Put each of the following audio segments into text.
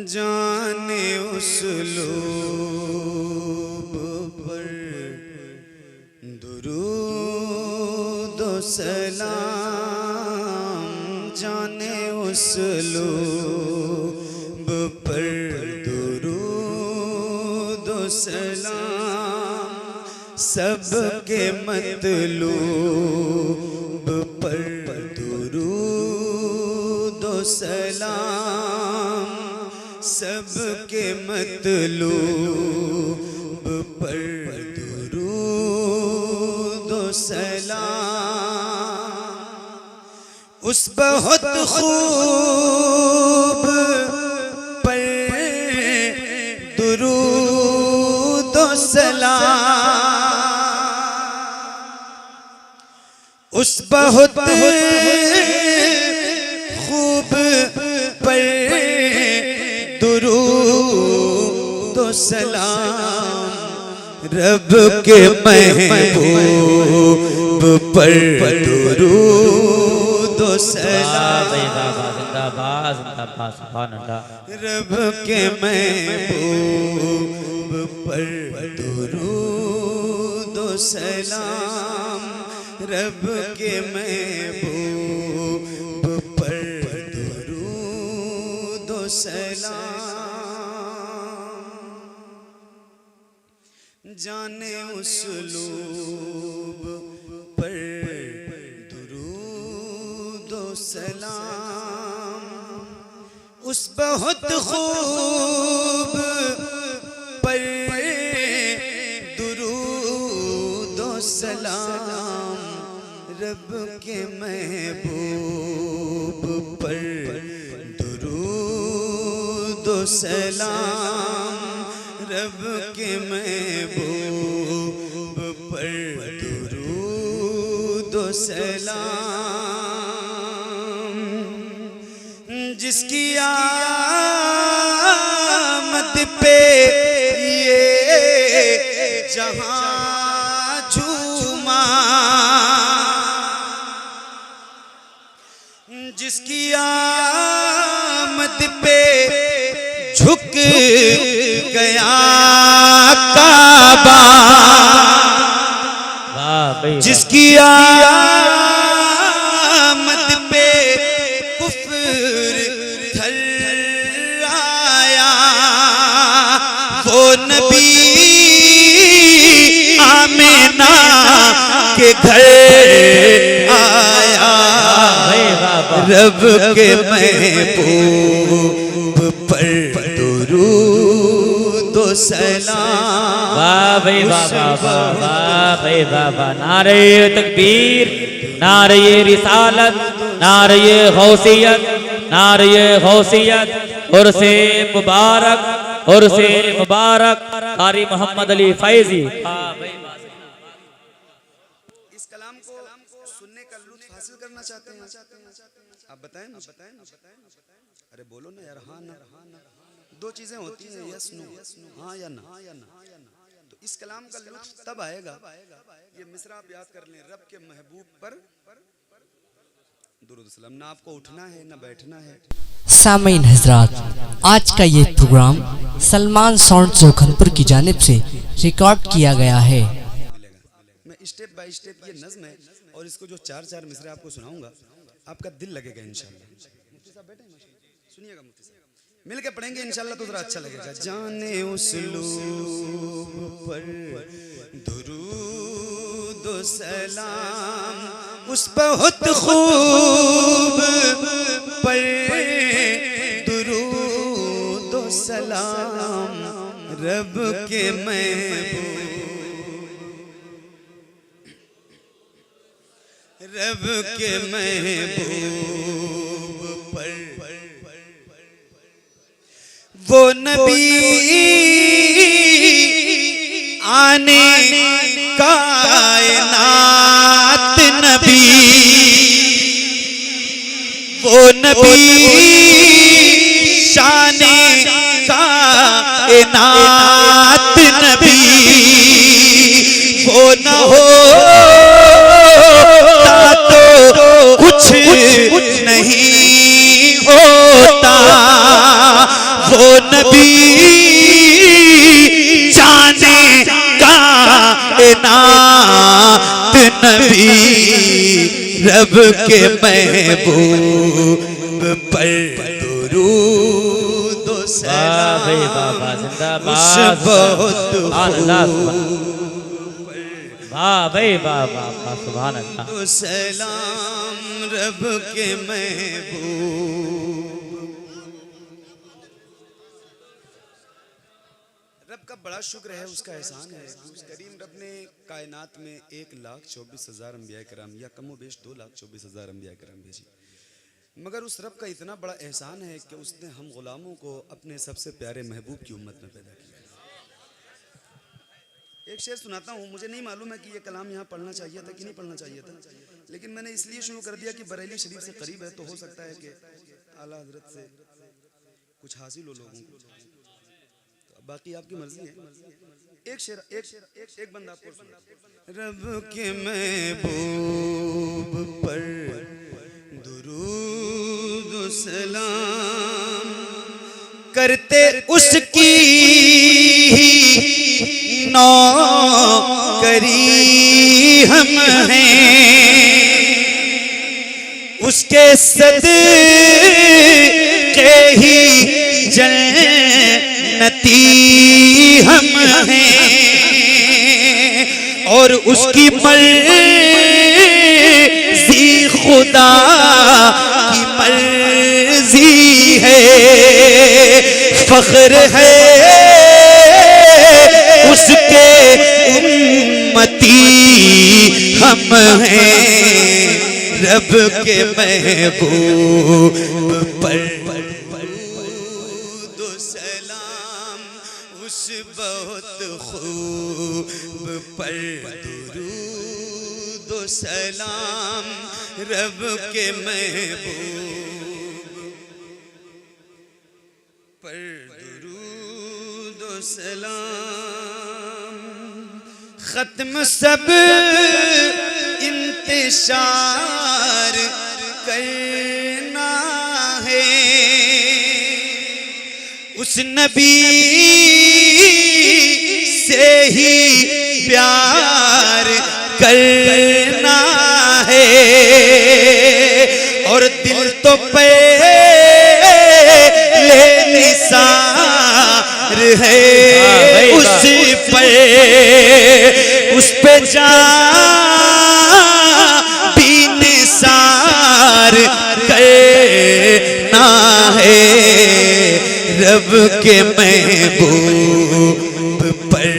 जाने उसलूब पर दुरूद व सलाम, जाने उसलूब पर दुरूद व सलाम, सबके मतलूब पर दुरूद व सलाम, सबके मतलूब पर दुरूद व सलाम। उस बहुत खूब पर दुरूद व सलाम, उस बहुत खूब पर दुरूद व सलाम, रब के महबूब पर दुरूद व सलाम, रब के महबूब पर दुरूद व सलाम, रब के महबूब पर दुरूद व सलाम। जाने उसलूब पर दुरूद व सलाम, उस बहुत खूब पर दुरूद व सलाम, रब के महबूब पर दुरूद व सलाम, रब के महबूब पर दुरूद व सलाम। जिसकी आमद पे ये जहां झूमा, जिसकी आमद पे झुक गया काबा, जिसकी आमद पे कुफ्र थर्राया, वो नबी आमिना के घर आया, रब के महबूब पर दुरूद व सलाम। वाह भाई वाह वाह वाह भाई वाह। नारे तकबीर, नारे रिसालत, नारे गौसियत, नारे गौसियत, उर्से मुबारक, उर्से मुबारक कारी मोहम्मद अली फैजी। इस कलाम को सुनने का लुत्फ हासिल करना चाहते हैं? आप बताएं ना, बताएं ना, बताएं ना, अरे बोलो ना यार, हाँ ना, दो चीजें होती हैं, यस नो, हाँ या ना। तो इस कलाम का लुत्फ तब आएगा, ये मिसरा आप याद कर लें, रब के महबूब पर दुरूद सलाम। ना आपको उठना है ना बैठना है। सामीन हजरात, आज का ये प्रोग्राम सलमान साउंड जोखनपुर की जानिब से रिकॉर्ड किया गया है। मैं स्टेप बाय स्टेप ये नज़्म है और इसको जो चार मिसरे आपको सुनाऊंगा, आपका दिल लगेगा इंशाल्लाह। मुफ्ती साहब बैठे हैं, सुनिएगा मुफ्ती साहब, मिल के पढ़ेंगे इंशाल्लाह तो जरा अच्छा लगेगा। जाने उसलूब पर दुरूद व सलाम, उस बहुत खूब पर दुरूद व सलाम, रब के महबूब, रब के महबूब पर वो नबी आने कायनात नबी, वो नबी शाने कायनात नबी, वो न होता तो कुछ नहीं होता। नात नबी रब के महबूब पर दुरूद व सलाम बाबा जिंदाबाद उस बहुत वाह भाई बाबा सुभान अल्लाह तो सलाम रब के महबूब। रब का बड़ा शुक्र है, उसका एहसान है। उस करीम रब ने कायनात में 1,24,000 अंबिया कराम या कमो बेश 2,24,000 अंबिया कराम भेजी, मगर उस रब का इतना बड़ा एहसान है कि उसने हम गुलामों को अपने सबसे प्यारे महबूब की उम्मत में पैदा किया। एक शेर सुनाता हूँ, मुझे नहीं मालूम है कि ये कलाम यहाँ पढ़ना चाहिए था कि नहीं पढ़ना चाहिए था, लेकिन मैंने इसलिए शुरू कर दिया कि बरेली शरीफ से करीब है, तो हो सकता है कि आला हजरत से कुछ हासिल हो लोगों को, तो बाकी आपकी मर्जी है। एक शेर एक बंदा आपको सुना। रब के महबूब पर दुरूद व सलाम करते उसकी नौकरी हम हैं, उसके सदके ही जन्नती हम हैं, और उसकी मर्जी खुदा की मर्जी है, फख्र है उसके उम्मती हम हैं, रब के महबूब पर दो सलाम उस बहुत खूब पर दुरूद व सलाम रब के महबूब पर दुरूद व सलाम। खत्म सब इंतशार करना है, उस नबी से ही प्यार करना है, और दिल तो पहले निसार है उस पर, उस पे जा भी निसार करना है, रब के महबूब पर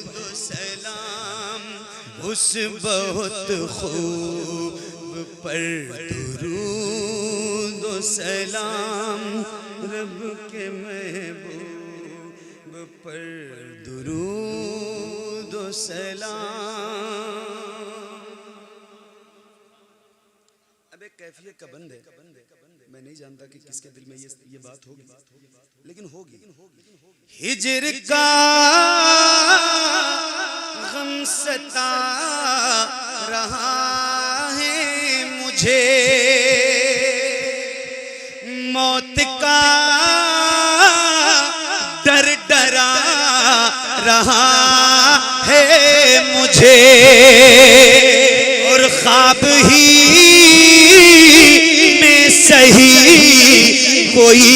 दो सलाम उस बहुत खूब पर दुरूद व सलाम रब के महबूब पर दुरूद व सलाम। अब एक कैफियत का बंद है, मैं नहीं जानता कि किसके दिल में ये बात होगी, लेकिन होगी। हिजर का गम सता रहा है मुझे, मौत का डर डरा रहा है मुझे, और ख्वाब ही में सही कोई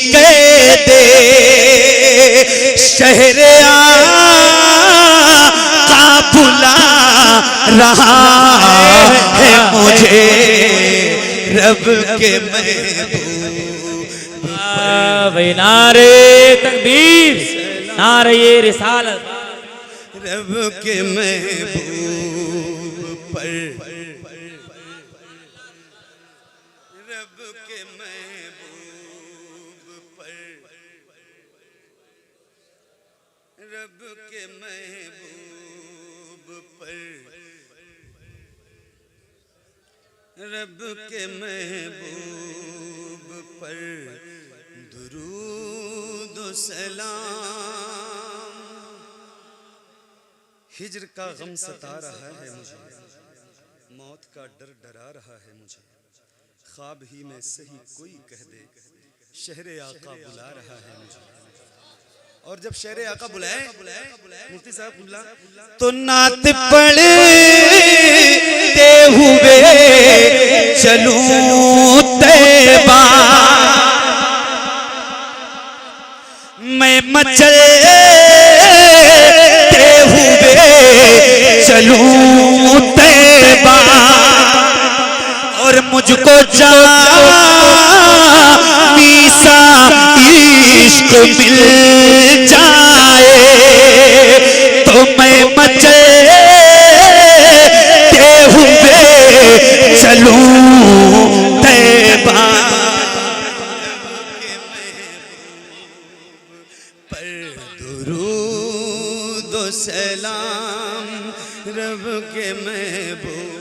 कह दे, शहर आका बुला रहा है मुझे, रब के महबूब भाई नारे तकबीर नारे रिसालत रब के महबूब पर रब के महबूब पर रब के महबूब पर रब के महबूब पर दुरूद व सलाम। हिज्र का गम सता रहा है मुझे, मौत का डर डरा रहा है मुझे, ख्वाब ही में सही कोई कह दे, शहर आका बुला रहा है मुझे, और जब शेर आका बुलाए मुफ्ती साहब बुला तो नात पढ़ते हुए चलूं तैबा, मैं मचलते हुए चलूं तैबा, और मुझको जामी सा इश्क मिल जाए तो मैं मचलते हुए चलूं तैबा। पर दुरूद व सलाम रब के महबूब।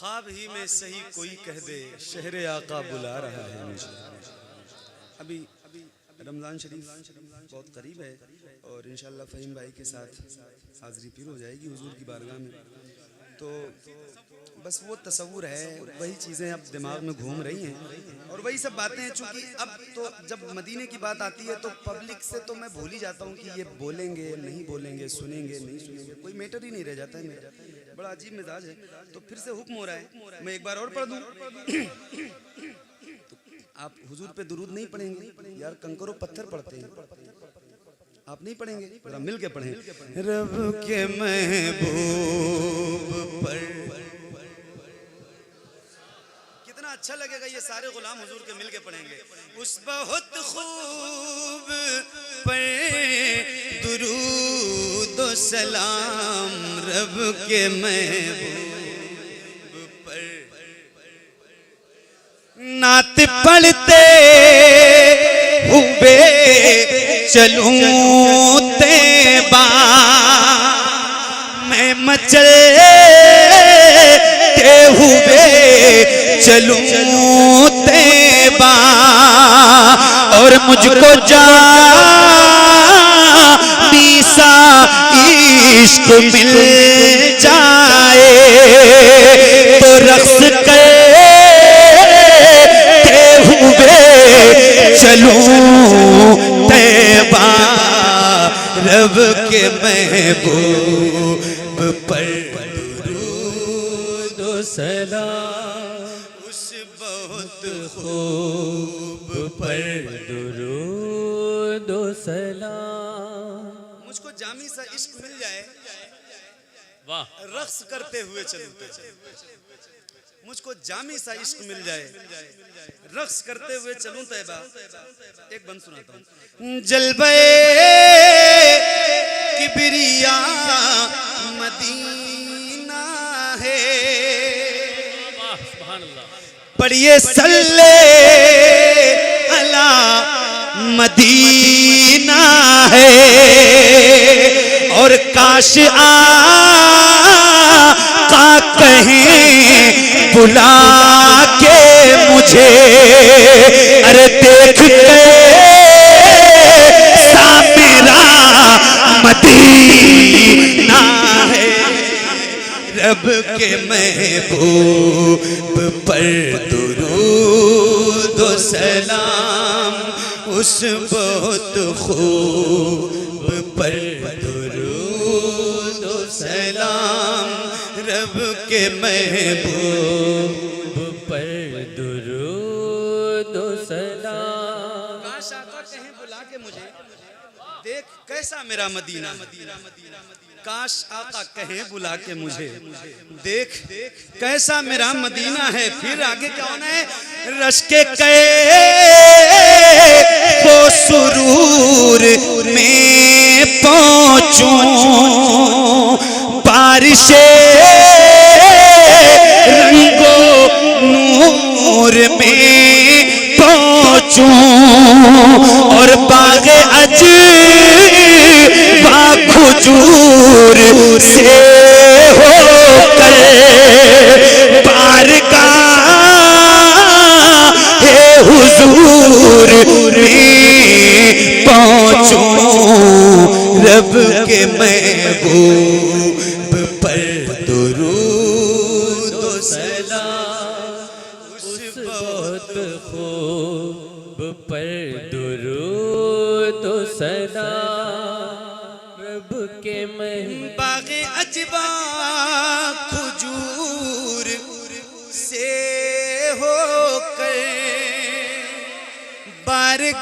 ख्वाब ही में सही कोई कह दे शहर आका बुला रहा है मुझे। अभी रमज़ान शरीफ बहुत करीब है और इंशाअल्लाह फ़हीम भाई के साथ हाज़री पीर हो जाएगी हुजूर की बारगाह में। तो बस वो तसव्वुर है, वही चीज़ें अब दिमाग में घूम रही हैं और वही सब बातें हैं। चूँकि अब तो जब मदीने की बात आती है तो पब्लिक से तो मैं भूल ही जाता हूँ कि ये बोलेंगे नहीं बोलेंगे, सुनेंगे नहीं सुनेंगे, कोई मैटर ही नहीं रह जाता है मेरा। बड़ा अजीब मिजाज है। तो फिर से हुक्म हो रहा है, मैं एक बार और पढ़ दूँ। तो आप हुजूर पे दुरूद नहीं पढ़ेंगे यार, कंकरों पत्थर पढ़ते हैं, आप नहीं पढ़ेंगे, जरा मिल के पढ़ें। रब के महबूब पर कितना अच्छा लगेगा ये सारे गुलाम हुजूर के मिल के पढ़ेंगे। उस बहुत खूब पर दुरूद व सलाम रब के महबूब पर, नात पढ़ते हुए चलूं तैबा, मैं मचलते हुए चलूं तैबा, और मुझको जामी सा इश्क मिल जाए तो रक्स करते हुए चलूं तैबा, रब के महबूब पर दुरूद व सलाम, उस बहुत खूब पर दुरूद व सलाम। मुझको जामी सा इश्क मिल जाए, वाह, रक्स करते हुए चलूं, मुझको जामी सा इश्क मिल जाए, रक्स करते हुए चलूं तैबा। एक बंद सुनाता हूँ। जलवे किबरिया मदीना है, पढ़िए सल्ले अला मदीना है, और काश आका कहें बुला के मुझे, अरे देख के सा मेरा मदीना है, रब के महबूब पर दुरूद व सलाम, उस बहुत खूब पर दुरूद व सलाम, रब के महबूब पर दुरूद व सलाम। काश आका कहें बुला के मुझे, देख कैसा मेरा मदीना, काश आका कहें बुला के मुझे, देख कैसा मेरा मदीना है। फिर आगे क्या होना है? रश के कए वो सुरूर में पहुंचूं, बारिशे रंगो नूर में पहुंचूं, और बागे अजवा खुजूर से होकर में पहुंचूं रब के महबूब पर दुरूद व सलाम उस बहुत खूब पर दुरूद व सलाम रब के महबूब बाग़े अजबा खजूर से होकर बारगाहे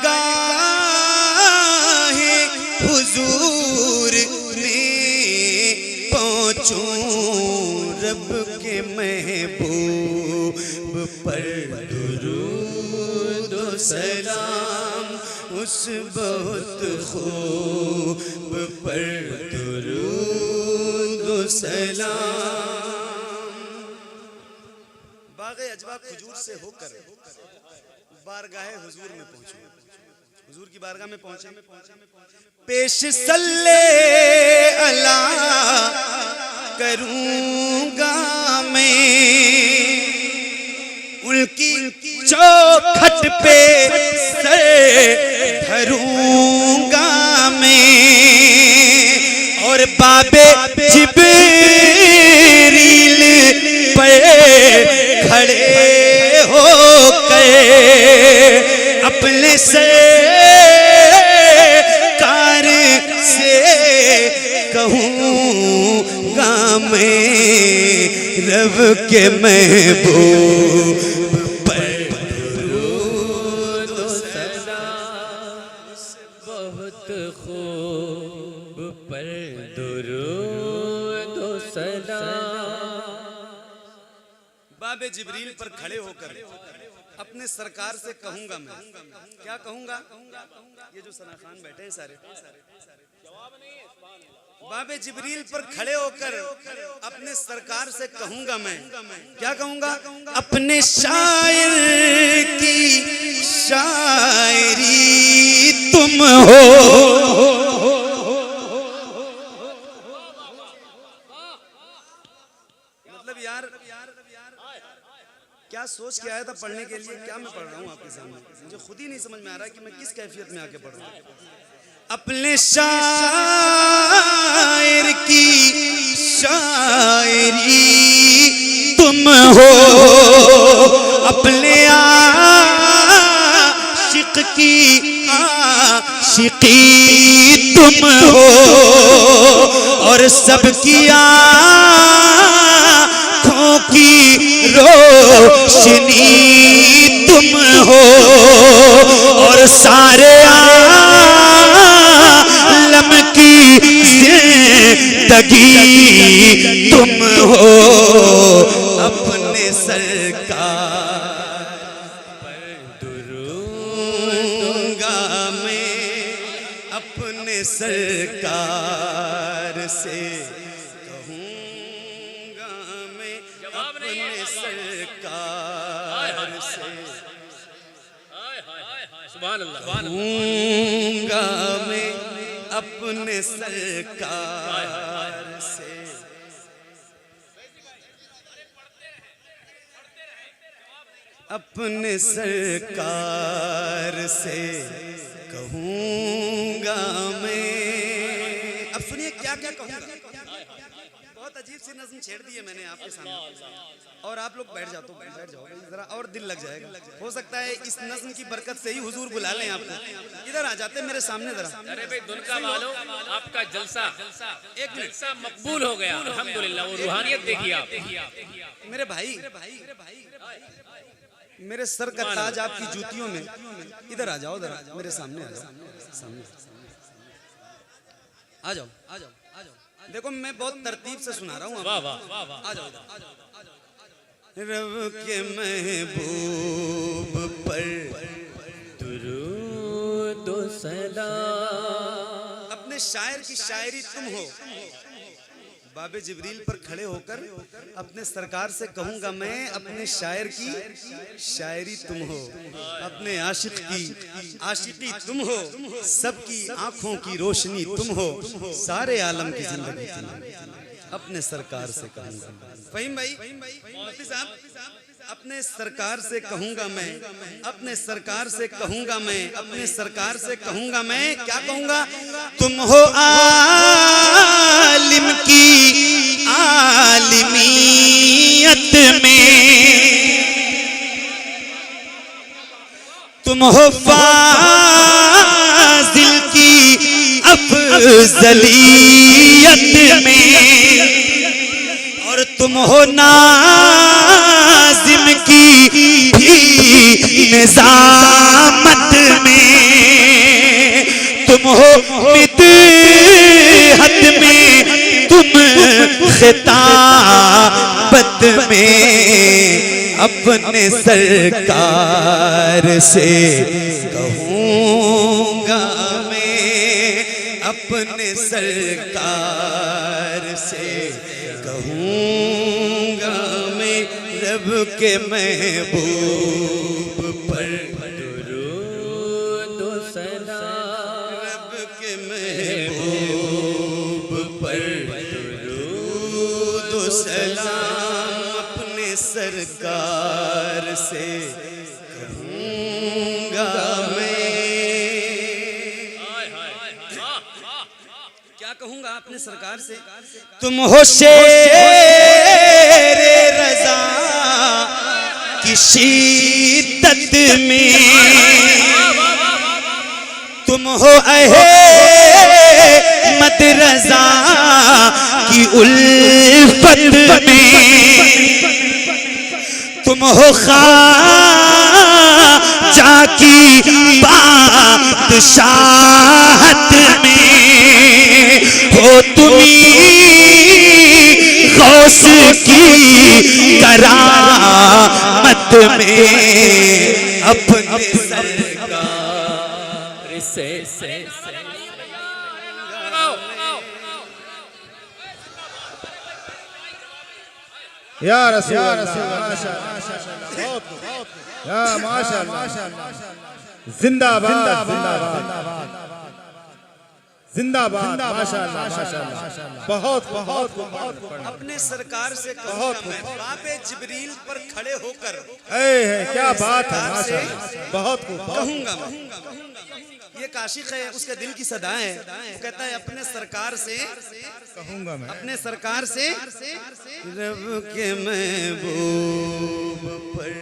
हुजूर में पहुंचूं रब के महबूब पर दुरूद व सलाम उस बहुत खूब पर दुरूद व सलाम। बाग़े अजवा खजूर से होकर बारगाहे हुजूर में पहुंचे, हुजूर की बारगाह में पहुंचे, पेश सल्ले अला करूंगा मैं उनकी चौखट पे सर धरूंगा मैं और बाबे जिब्रील पे खड़े होकर अपने सरकार से कहूँगा मैं रब के महबूब पर दुरूद व सलाम बहुत खूब पर दुरूद व सलाम। बाबे जिब्रील पर खड़े होकर अपने सरकार से कहूंगा मैं, क्या कहूंगा? ये जो सना खान बैठे हैं सारे, बाबे जिब्रील पर खड़े होकर अपने सरकार से कहूंगा मैं, क्या कहूंगा? अपने शायर की शायरी तुम हो, मतलब यार क्या सोच के आया था पढ़ने के लिए, क्या मैं पढ़ रहा हूँ आपके सामने, मुझे खुद ही नहीं समझ में आ रहा कि मैं किस कैफियत में आके पढ़ रहा हूँ। अपने शायर की शायरी तुम हो, अपने आशिक की आशिकी तुम हो और सबकी आँखों की रोशनी तुम हो और सारे आलम की जिंदगी तुम हो। अपने सरकार पर दुरूद मैं अपने सरकार से कहूँगा मैं, अपने सरकार से सुभान अल्लाह कहूँगा मैं, अपने सरकार से अपने सरकार से कहूँगा मैं। अब सुनिए क्या क्या कहूँगा, बहुत अजीब सी नज़्म छेड़ दी है मैंने आपके सामने और आप लोग बैठ जाओ, बैठ जाओ जरा और दिल लग जाएगा। हो सकता है इस नज़्म की बरकत से ही हुजूर बुला लें आपको। इधर आ जाते मेरे सामने जरा। अरे भाई दुनका वालों, आपका जलसा एक जलसा मकबूल हो गया अल्हम्दुलिल्लाह। वो रूहानियत देखिए आप। मेरे भाई, मेरे सर का ताज आपकी जूतियों में, इधर आ जाओ जरा मेरे सामने आ जाओ, सामने आ जाओ, आ जाओ, आ जाओ। देखो मैं बहुत तरतीब से सुना रहा हूँ, वाह वाह वाह वाह। आ जाओ, आ जाओ। रब के महबूब पर दुरूद व सलाम अपने शायर की शायरी तुम हो, बाबे जिब्रील पर खड़े होकर अपने सरकार से कहूंगा मैं, अपने शायर की शायरी तुम हो, अपने आशिक की आशिकी तुम हो, सबकी आंखों की रोशनी तुम हो, सारे आलम की जिंदगी तुम हो। अपने सरकार से कहूंगा। फहीम भाई, मुफ्ती साहब अपने सरकार से कहूंगा मैं, अपने सरकार से कहूंगा मैं, अपने सरकार से कहूंगा मैं, क्या कहूंगा? तुम हो आलिम की आलिमियत में, तुम हो फाजिल की अफजलियत में, और तुम हो नाजिम की भी निजामत में, तुम हो मिदहत में, तुम खिताबत में, अपने सरकार से कहूँगा मैं, अपने सरकार से कहूँगा मैं, रब के महबूब पर दुरूद व सलाम, रब के महबूब पर दुरूद व सलाम, अपने सरकार से कहूँगा मैं। क्या कहूँगा अपने सरकार से? तुम हो शेरे रज़ा की शिद्दत में, तुम हो अहमद रज़ा की उल्फत में, तुम हो ख्वाजा की बादशाहत में, हो तुम्ही गौस की करामत में, अपने सरकार से या रसूल या माशाअल्लाह, जिंदाबाद जिंदाबाद जिंदाबाद, माशाअल्लाह माशाअल्लाह, बहुत बहुत अपने सरकार से कहूँगा मैं, बाबे जिब्रील पर खड़े होकर क्या बात है, माशाअल्लाह, बहुत कहूँगा मैं। ये काशिक है, उसके दिल की सदा है, वो कहता है अपने सरकार से कहूँगा मैं, अपने सरकार से रब के महबूब पर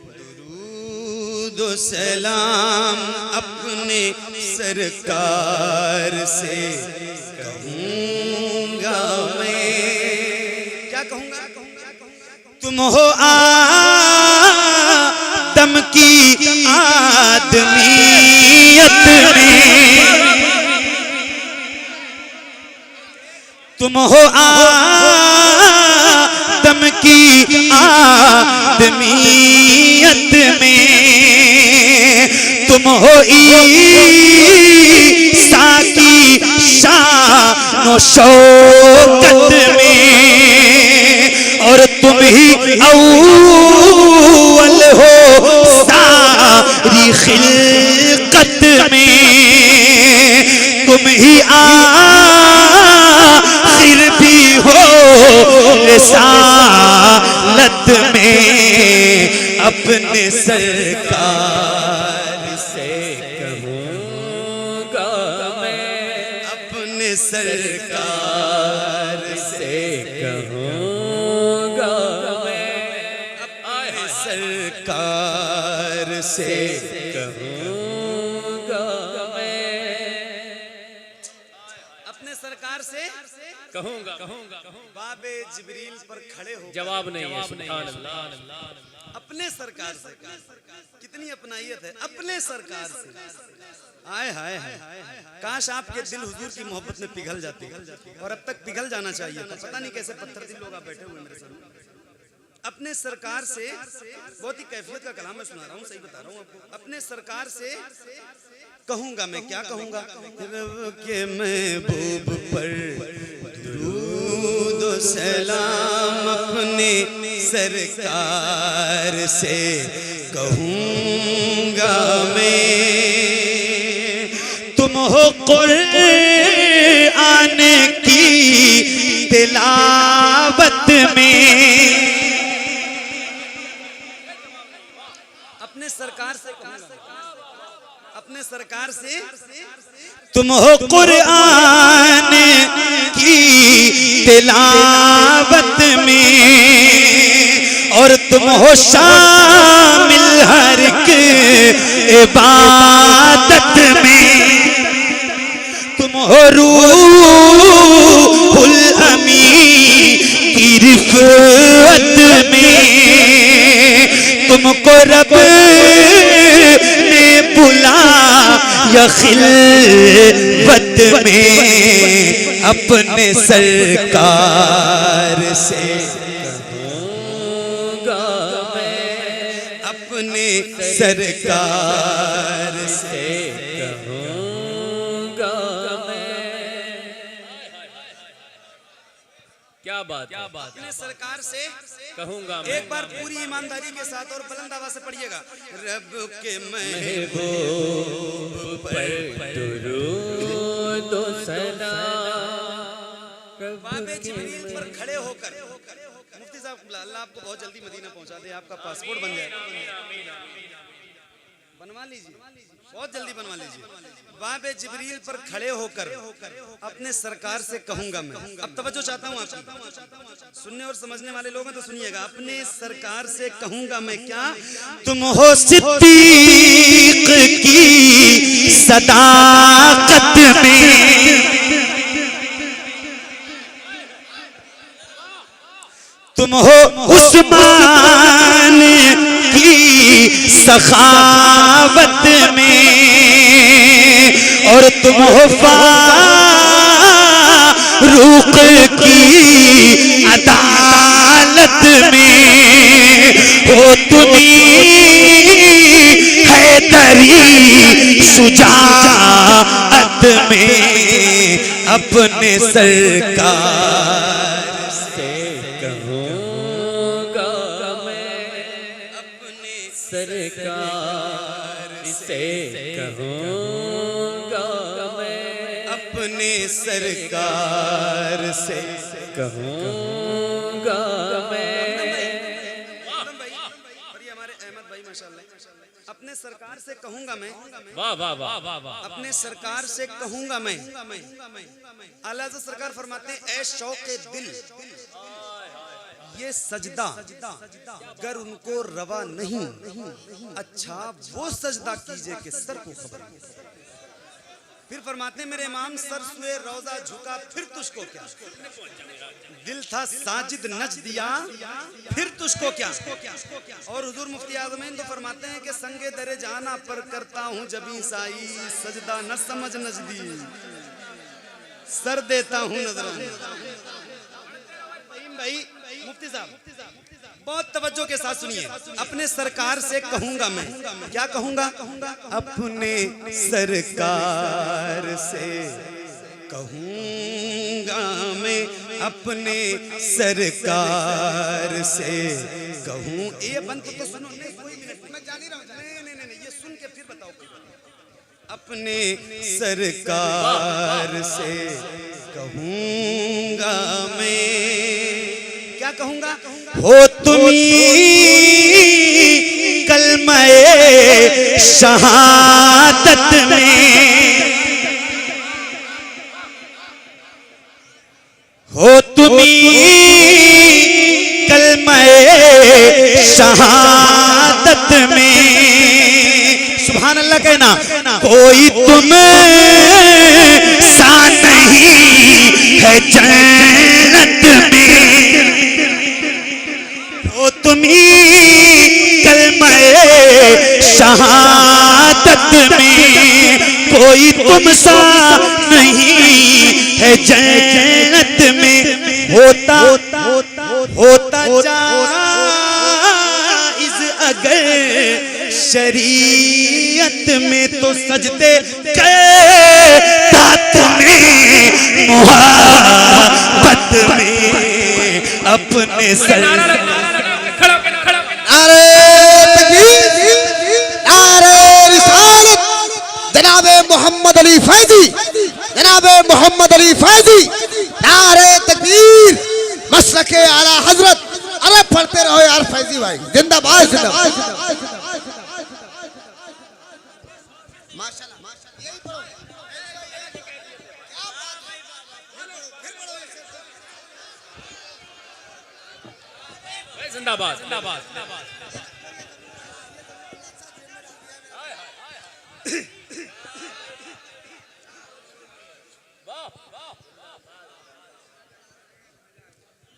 दुरूद व सलाम, अपने सरकार से कहूँगा मैं। क्या कहूँगा? तुम हो आदम की आदमियत में, तुम हो आदम की आदमियत में, तुम हो ईसा की शान व शौकत में, और तुम ही अव्वल हो सारी खिलकत में, तुम ही आखिर भी हो रिसालत में, अपने सरकार से कहूँगा मैं, अपने सरकार से कहूँगा मैं, अपने सरकार से कहूँगा मैं, अपने सरकार से कहूँगा। बाबे जिब्रील पर खड़े हो, जवाब नहीं है, सुभान अल्लाह। अपने सरकार से, कितनी अपनाइयत है, अपने सरकार से। आए हाय हाय, काश आपके दिल हुजूर की मोहब्बत में पिघल जाती, और अब तक पिघल जाना चाहिए था। पता नहीं कैसे पत्थर दिल लोग आप बैठे हुए मेरे सामने। अपने सरकार से, बहुत ही कैफियत का कलाम मैं सुना रहा हूँ, सही बता रहा हूँ आपको। अपने सरकार से कहूँगा मैं, क्या कहूँगा? रब के महबूब पर दुरूद व सलाम, अपने सरकार से कहूँगा मैं। तुम हो कुरान की तिलावत में, सरकार से अपने सरकार से तुम हो कुरान की तिलावत में और तुम हो शामिल हर एक इबादत में, तुम हो रूहुल अमीन की रिफ़अत में, तुमको रब ने बुलाया खिलवत में अपने सरकार से कहूँगा मैं, अपने सरकार से कहूँगा मैं। क्या बात, अपने सरकार से कहूँगा मैं। एक बार पूरी ईमानदारी के साथ और बुलंद आवाज से पढ़िएगा। रब के महबूब पर दुरूद व सलाम बाबे जिब्रील पर खड़े होकर, मुफ्ती साहब अल्लाह आपको बहुत जल्दी मदीना पहुंचा दे, आपका पासपोर्ट बन जाएगा, बनवा लीजिए, बहुत जल्दी बनवा लीजिए। बाबे जिब्रील पर खड़े होकर अपने सरकार से कहूंगा मैं, अब तवज्जो चाहता हूं आपकी, सुनने और समझने वाले लोग हैं तो सुनिएगा। अपने सरकार से कहूंगा मैं क्या, तुम हो सिद्दीक की सदाकत में, तुम हो उस्मान की सखावत में और तुम हो फारूक की अदालत में, हो तुम्ही हैदरी शुजाअत में अपने सरकार से कहूँगा मैं, अपने सरकार से कहूँगा मैं, अपने सरकार से कहूँगा मैं। हमारे अहमद भाई माशाल्लाह, अपने सरकार से कहूँगा मैं, वाह वाह वाह वाह वाह, अपने सरकार से कहूँगा मैं। आला हज़रत सरकार फरमाते हैं, ऐ शौक़े दिल ये सजदा अगर उनको रवा नहीं, अच्छा वो सजदा कीजिए कि सर को खबर। फिर फरमाते हैं, मेरे इमाम सर सुए रोजा झुका फिर तुझको क्या, दिल था साजिद नच दिया फिर तुझको क्या। और हुजूर मुफ्ती आज़मीन तो फरमाते हैं कि संगे दरे जाना पर करता हूँ जबी साई, सजदा न समझ नजदी सर देता हूँ नजराना। भाई मुफ्ती साहब बहुत तवज्जो के साथ सुनिए, अपने सरकार से कहूंगा मैं, क्या कहूंगा, अपने सरकार से कहूंगा मैं, अपने सरकार से कहूं। ये बंद तो सुनो, नहीं कोई मिनट मैं जान ही रहा हूं, नहीं ये सुन के फिर बताओ। अपने सरकार से कहूंगा मैं, क्या कहूंगा, हो तुम्ही कलमे शहादत में, हो तुम्ही कलमे शहादत में, सुभान अल्लाह कहना, कोई तुम सा नहीं है जन्नत में, हो तुम्ही कलमे शहादत में, कोई तुम सा नहीं है जन्नत में, होता जाइज़ अगर शरीयत में तो सजदे करता तुम्हें मोहब्बत में अपने सर। जनाबे मोहम्मद अली फैजी, जनाबे मोहम्मद अली फैजी, नारे तकबीर, मसलके आला हजरत। अरे पढ़ते रहो यार फैजी भाई, जिंदाबाद जिंदाबाद। जिंदाबाद जिंदाबाद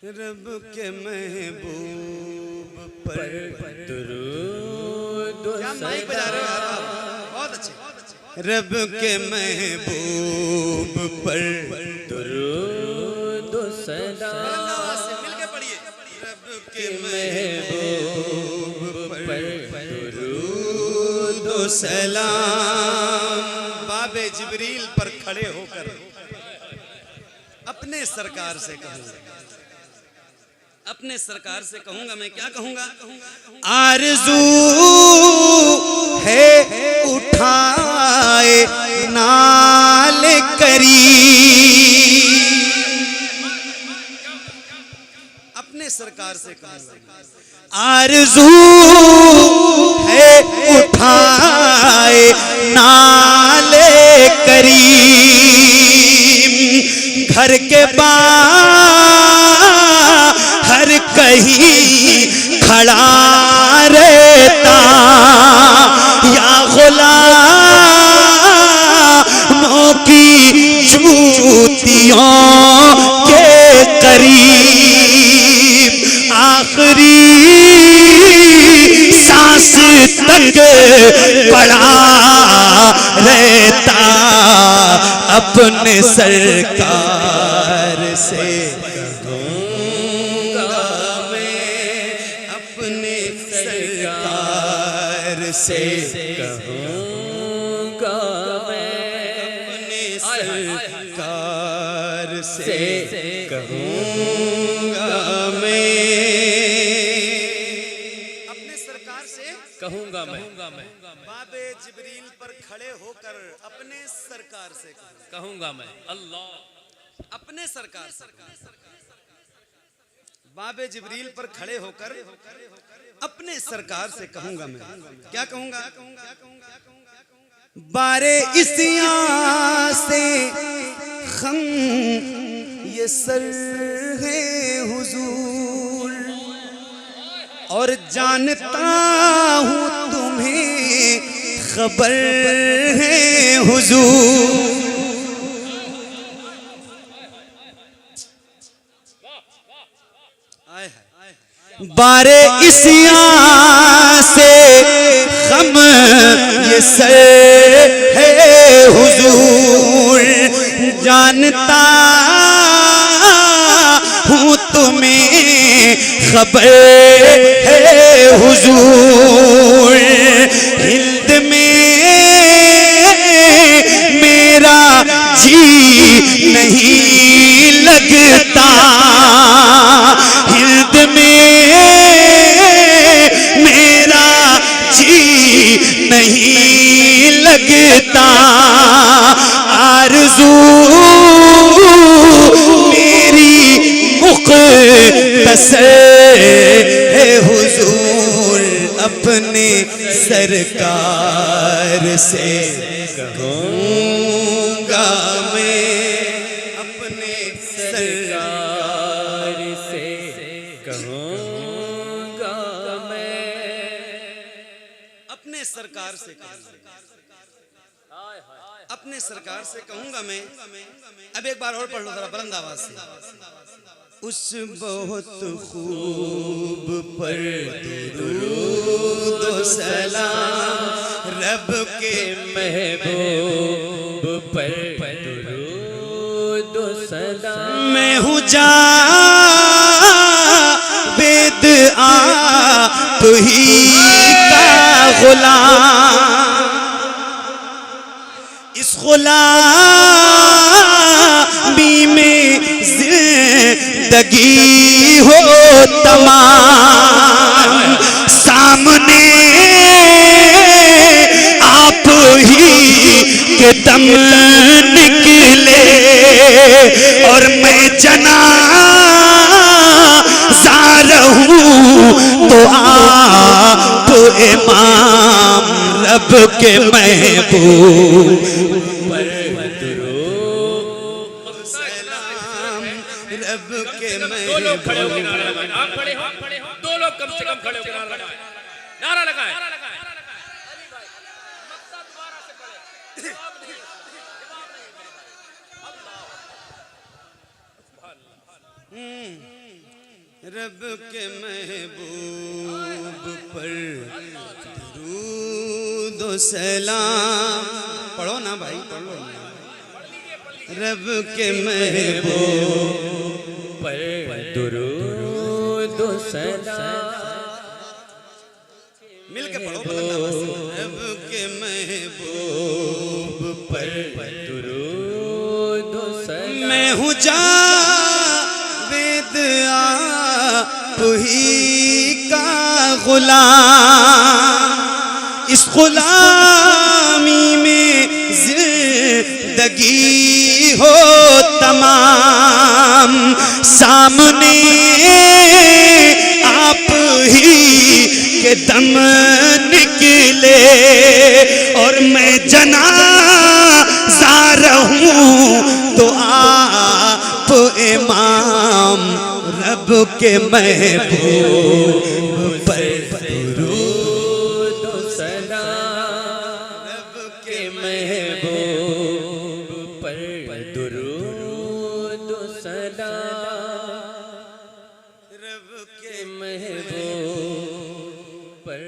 रब के महबूब पर दुरूद क्या माइक बजा रहे हो यार आप? बहुत अच्छे रब के महबूब पर दुरूद सलाम आवाज से मिलके पढ़िए रब के महबूब पर दुरूद सलाम बाबे जिब्रील पर खड़े होकर अपने सरकार से कहूंगा अपने सरकार से कहूंगा मैं क्या कहूंगा आरज़ू है उठाए नाल करी अपने सरकार से कहूंगा आरज़ू है उठाए नाल करी घर के बाहर कहीं खड़ा रहता या गुलामों की जूतियों के करीब आखिरी सांस तक पड़ा रहता अपने सरकार से कहूंगा मैं अपने सरकार से कहूंगा मैं अपने सरकार से कहूंगा मैं अपने सरकार से कहूंगा मैं बाबे जिब्रील पर खड़े होकर अपने सरकार से कहूंगा मैं अल्लाह अपने सरकार बाबे जिब्रील पर खड़े होकर अपने सरकार से कहूंगा मैं क्या कहूंगा बारे इसिया से खम ये सर है हुजूर और जानता हूं तुम्हें खबर है हुजूर बारे इसिया से खम ये सर है हुजूर जानता हूँ तुम्हें खबर है हुजूर हिंद में मेरा जी नहीं लगता हिंद में मेरा जी नहीं लगता आरज़ू मेरी मुक़द्दस है हुजूर अपने सरकार से कहूंगा मैं अपने सरकार से कहूंगा मैं अपने सरकार से अपने सरकार से कहूंगा मैं अब एक बार और पढ़ लो जरा बुलंद आवाज से उस बहुत खूब पर दुरूद सलाम रब के महबूब पर दुरूद सलाम मैं हूँ जावेद आप ही का गुलाम इस गुलामी में जिंदगी हो तमाम सामने आप ही के दम निकले और मैं जनाज़ा रहूं तो आप इमाम रब के महबूब रब के दो लोग खड़े महबूब। होकर नारा लगाएं। आप खड़े हो, दो लोग कम से कम खड़े होकर नारा लगाएं। नारा लगाएं। रब के महबूब पर दुरूद व सलाम। पढ़ो ना भाई, पढ़ो ना। रब के महबूब पर दुरूद व सलाम। मिल के पढ़ो बुलंद आवाज से। रब के महबूब पर दुरूद व सलाम। मैं हूँ जावेद आप ही का गुलाम, इस गुलामी में जिंदगी हो तमाम। सामने आप ही के दम निकले और मैं जनाजा रहूं तो आप इमाम। रब के महबूब पर दुरूद व सलाम। रब के महबूब पर दुरूद व सलाम। रब के महबूब पर